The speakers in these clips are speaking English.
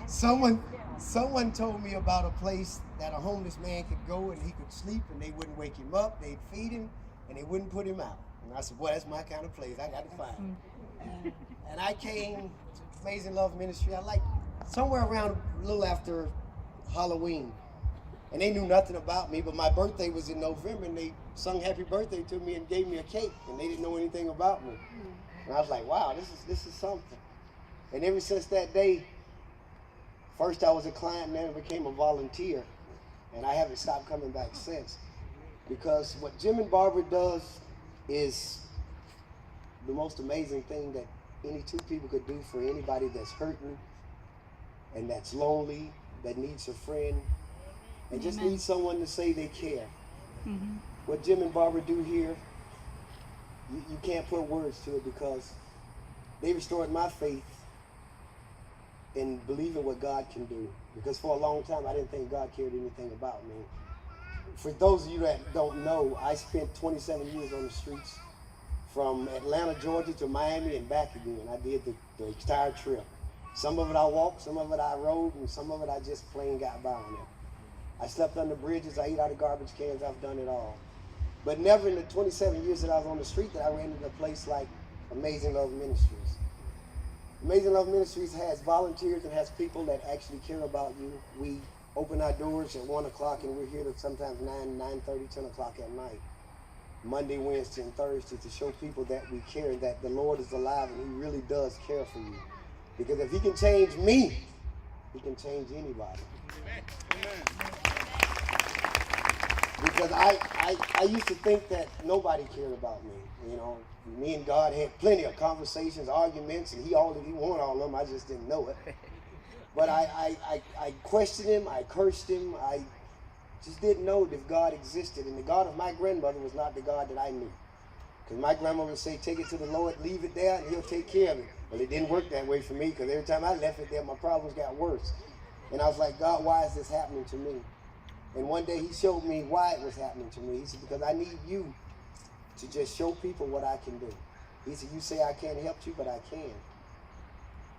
someone, someone told me about a place that a homeless man could go and he could sleep and they wouldn't wake him up. They'd feed him and they wouldn't put him out. And I said, boy, that's my kind of place. I got to find it. And I came to Amazing Love Ministry. I like somewhere around a little after Halloween. And they knew nothing about me, but my birthday was in November, and they sung happy birthday to me and gave me a cake, and they didn't know anything about me. And I was like, wow, this is something. And ever since that day, first I was a client, then I became a volunteer, and I haven't stopped coming back since. Because what Jim and Barbara does is the most amazing thing that any two people could do for anybody that's hurting and that's lonely, that needs a friend, and just need someone to say they care. Mm-hmm. What Jim and Barbara do here, you can't put words to it, because they restored my faith in believing what God can do. Because for a long time, I didn't think God cared anything about me. For those of you that don't know, I spent 27 years on the streets from Atlanta, Georgia to Miami and back again. I did the entire trip. Some of it I walked, some of it I rode, and some of it I just plain got by on it. I slept under bridges, I ate out of garbage cans, I've done it all. But never in the 27 years that I was on the street that I ran into a place like Amazing Love Ministries. Amazing Love Ministries has volunteers and has people that actually care about you. We open our doors at 1 o'clock and we're here till sometimes 9, 9:30, 10 o'clock at night. Monday, Wednesday, and Thursday, to show people that we care, that the Lord is alive and He really does care for you. Because if He can change me, He can change anybody. Amen. Because I used to think that nobody cared about me. You know, me and God had plenty of conversations, arguments, and He won all of them. I just didn't know it. But I questioned Him, I cursed Him, I just didn't know if God existed. And the God of my grandmother was not the God that I knew. Because my grandmother would say, take it to the Lord, leave it there, and He'll take care of it. Well, it didn't work that way for me, because every time I left it there, my problems got worse. And I was like, God, why is this happening to me? And one day He showed me why it was happening to me. He said, because I need you to just show people what I can do. He said, you say I can't help you, but I can.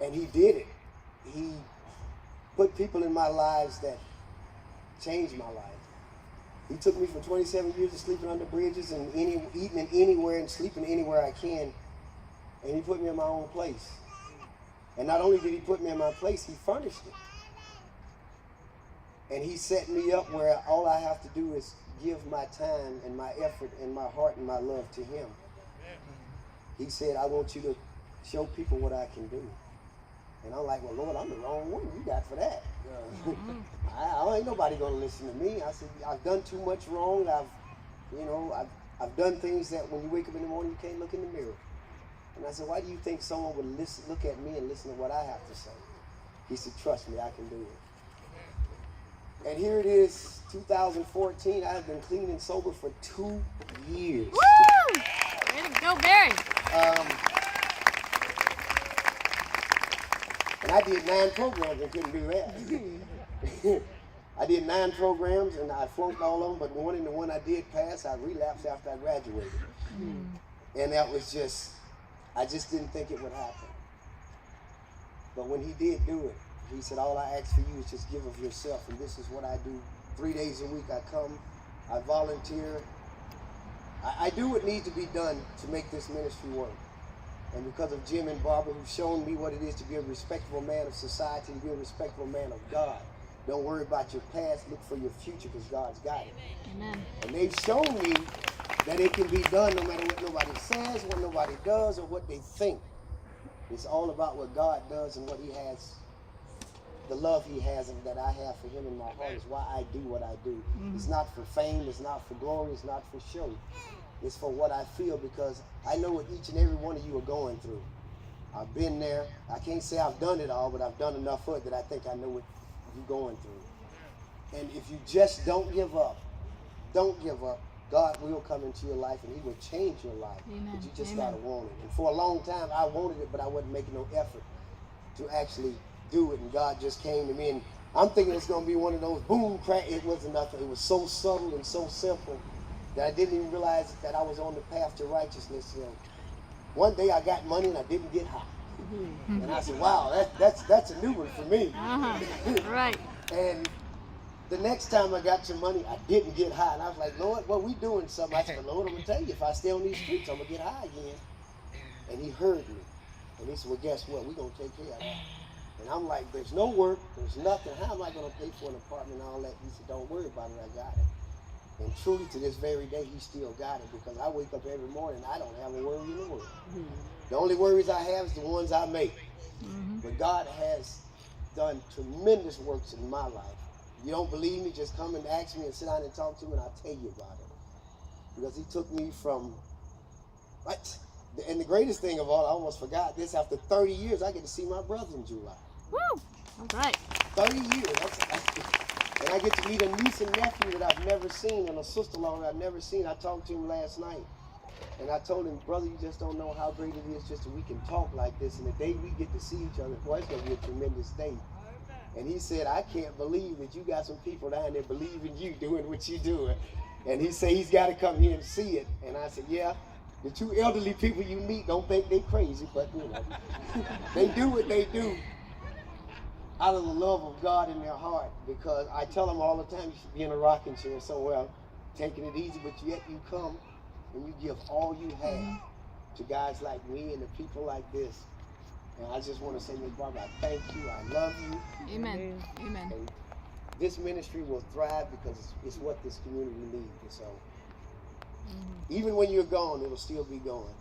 And He did it. He put people in my lives that changed my life. He took me from 27 years of sleeping under bridges and eating anywhere and sleeping anywhere I can, and He put me in my own place. And not only did He put me in my place, He furnished it. And He set me up where all I have to do is give my time and my effort and my heart and my love to Him. He said, I want you to show people what I can do. And I'm like, well, Lord, I'm the wrong one you got for that. I ain't nobody gonna listen to me. I said, I've done too much wrong. I've done things that when you wake up in the morning, you can't look in the mirror. And I said, why do you think someone would look at me and listen to what I have to say? He said, trust me, I can do it. And here it is, 2014. I've been clean and sober for 2 years. Woo! Way to go, Barry. And I did 9 programs and couldn't do that. I did 9 programs and I flunked all of them, but one, and the one I did pass, I relapsed after I graduated. And that was I just didn't think it would happen. But when He did do it, He said, all I ask for you is just give of yourself. And this is what I do. 3 days a week I come, I volunteer. I do what needs to be done to make this ministry work. And because of Jim and Barbara, who've shown me what it is to be a respectable man of society, to be a respectable man of God. Don't worry about your past, look for your future, because God's got it. Amen. And they've shown me that it can be done no matter what nobody says, what nobody does, or what they think. It's all about what God does and what He has, the love He has and that I have for Him in my heart is why I do what I do. It's not for fame, it's not for glory, it's not for show. It's for what I feel, because I know what each and every one of you are going through. I've been there. I can't say I've done it all, but I've done enough for it that I think I know what you're going through. And if you just don't give up, God will come into your life and He will change your life. Amen. But you just got to want it. And for a long time, I wanted it, but I wasn't making no effort to actually do it. And God just came to me, and I'm thinking it's going to be one of those boom, crack. It wasn't nothing. It was so subtle and so simple that I didn't even realize that I was on the path to righteousness. One day I got money and I didn't get high. And I said, wow, that's a new one for me. Right. And the next time I got your money, I didn't get high. And I was like, Lord, well, we doing something. I said, Lord, I'm going to tell you, if I stay on these streets, I'm going to get high again. And he heard me. And he said, well, guess what? We're going to take care of that. And I'm like, there's no work, there's nothing. How am I going to pay for an apartment and all that? He said, don't worry about it, I got it. And truly, to this very day, he still got it, because I wake up every morning, I don't have a worry in the world. The only worries I have is the ones I make. But God has done tremendous works in my life. If you don't believe me, just come and ask me and sit down and talk to me, and I'll tell you about it. Because he took me from, what? And the greatest thing of all, I almost forgot this, after 30 years, I get to see my brother in July. Woo! All right. 30 years. And I get to meet a niece and nephew that I've never seen, and a sister-in-law that I've never seen. I talked to him last night. And I told him, brother, you just don't know how great it is just that we can talk like this. And the day we get to see each other, boy, it's going to be a tremendous day. And he said, I can't believe that you got some people down there believing you doing what you're doing. And he said he's got to come here and see it. And I said, yeah, the two elderly people you meet don't think they crazy, but you know, they do what they do out of the love of God in their heart. Because I tell them all the time, you should be in a rocking chair somewhere, taking it easy, but yet you come and you give all you have to guys like me and the people like this. And I just want to say, Ms. Barbara, I thank you. I love you. Amen. Amen. And this ministry will thrive because it's what this community needs. And so, even when you're gone, it'll still be going.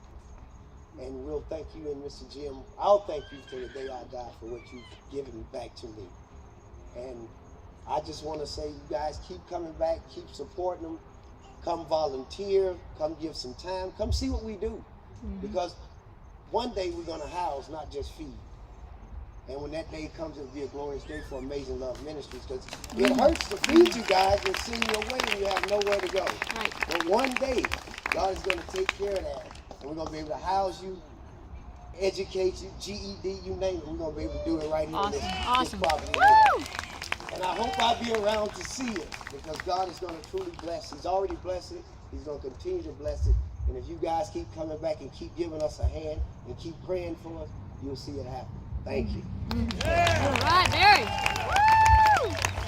And we'll thank you, and Mr. Jim, I'll thank you till the day I die for what you've given back to me. And I just want to say, you guys keep coming back, keep supporting them. Come volunteer, come give some time, come see what we do. Because one day we're going to house, not just feed. And when that day comes, it'll be a glorious day for Amazing Love Ministries, because it hurts to feed you guys and send you away and you have nowhere to go. Right. But one day, God is going to take care of that. And we're going to be able to house you, educate you, GED, you name it. We're going to be able to do it right here in this property. Woo! And I hope I'll be around to see it, because God is going to truly bless. He's already blessed it. He's going to continue to bless it. And if you guys keep coming back and keep giving us a hand and keep praying for us, you'll see it happen. Thank you. All right, Barry. Woo!